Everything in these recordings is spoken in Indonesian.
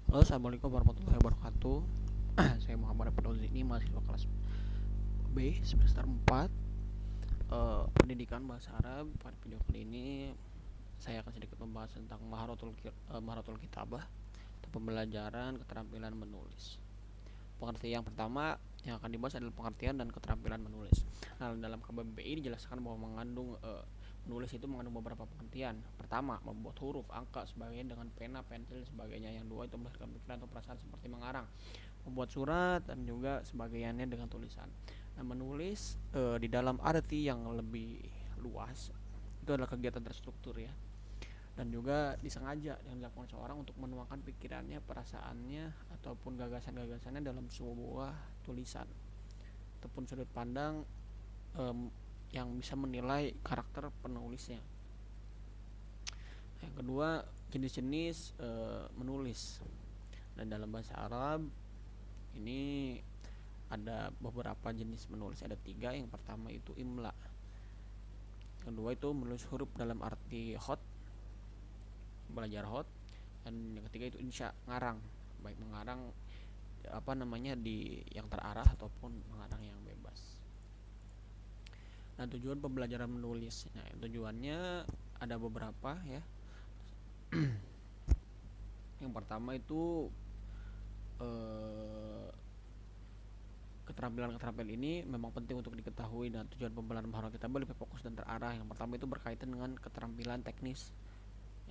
Halo, assalamualaikum warahmatullahi wabarakatuh. Saya Muhammad Fauzi, ini mahasiswa kelas B semester 4, pendidikan bahasa Arab. Pada video kali ini saya akan sedikit membahas tentang maharatul kitabah atau pembelajaran keterampilan menulis. Pengertian yang pertama yang akan dibahas adalah pengertian dan keterampilan menulis. Nah, dalam KBBI dijelaskan bahwa menulis itu mengandung beberapa pengertian. Pertama, membuat huruf, angka, sebagainya dengan pena, pensil, sebagainya. Yang dua itu melahirkan pikiran atau perasaan seperti mengarang, membuat surat, dan juga sebagainya dengan tulisan. Nah, menulis di dalam arti yang lebih luas itu adalah kegiatan terstruktur ya, dan juga disengaja yang dilakukan seorang untuk menuangkan pikirannya, perasaannya, ataupun gagasan-gagasannya dalam sebuah tulisan ataupun sudut pandang yang bisa menilai karakter penulisnya. Yang kedua, jenis-jenis menulis. Dan dalam bahasa Arab ini ada beberapa jenis menulis, ada 3. Yang pertama itu imla, yang kedua itu menulis huruf dalam arti hot, belajar hot, dan yang ketiga itu insya, ngarang, baik mengarang di yang terarah ataupun mengarang yang bebas. Nah, tujuan pembelajaran menulis, nah tujuannya ada beberapa ya. Yang pertama itu keterampilan ini memang penting untuk diketahui, dan tujuan pembelajaran bahasa kita lebih fokus dan terarah. Yang pertama itu berkaitan dengan keterampilan teknis,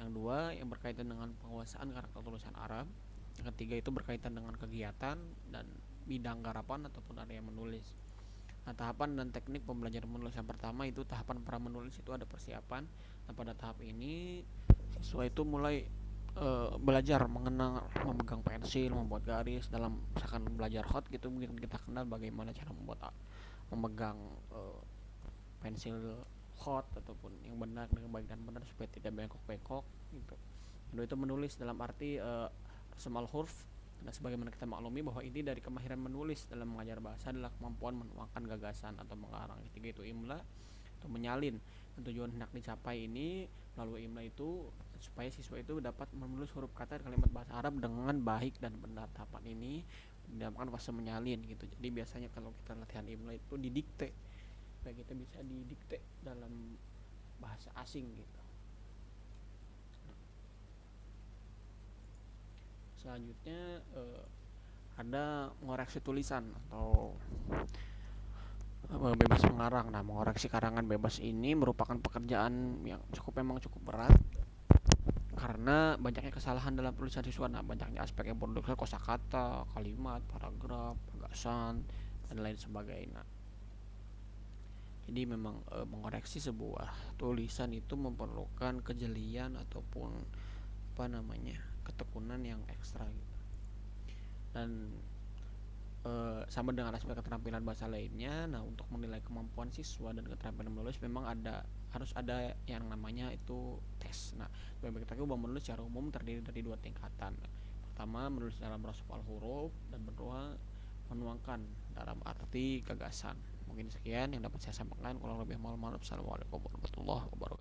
yang dua yang berkaitan dengan penguasaan karakter tulisan Arab, yang ketiga itu berkaitan dengan kegiatan dan bidang garapan ataupun area menulis. Nah, tahapan dan teknik pembelajaran menulis, yang pertama itu tahapan pra menulis, itu ada persiapan. Nah, pada tahap ini siswa itu mulai belajar mengenal, memegang pensil, membuat garis. Dalam misalkan belajar hot gitu, mungkin kita kenal bagaimana cara memegang pensil hot ataupun yang benar, dengan baik dan benar supaya tidak bengkok-bengkok gitu. Kedua itu menulis dalam arti rasamal huruf. Dan sebagaimana kita maklumi bahwa inti dari kemahiran menulis dalam mengajar bahasa adalah kemampuan menuangkan gagasan atau mengarang. Ketiga itu imla, atau menyalin. Dan tujuan hendak dicapai ini melalui imla itu supaya siswa itu dapat menulis huruf kata kalimat bahasa Arab dengan baik dan benar. Tahapan ini dinamakan fase menyalin gitu. Jadi biasanya kalau kita latihan imla itu didikte, supaya kita bisa didikte dalam bahasa asing gitu. Selanjutnya ada mengoreksi tulisan atau bebas mengarang. Nah, mengoreksi karangan bebas ini merupakan pekerjaan yang cukup berat karena banyaknya kesalahan dalam tulisan siswa. Nah, banyaknya aspek yang produknya, kosakata, kalimat, paragraf, gagasan, dan lain sebagainya. Jadi memang mengoreksi sebuah tulisan itu memerlukan kejelian ataupun ketekunan yang ekstra gitu. Dan sama dengan aspek keterampilan bahasa lainnya. Nah, untuk menilai kemampuan siswa dan keterampilan menulis memang harus ada yang namanya itu tes. Nah, bagi kita bahwa menulis secara umum terdiri dari 2 tingkatan. Pertama, menulis dalam rasuf al-huruf, dan kedua menuangkan dalam arti gagasan. Mungkin sekian yang dapat saya sampaikan. Kalau lebih mohon maaf. Assalamualaikum warahmatullahi wabarakatuh.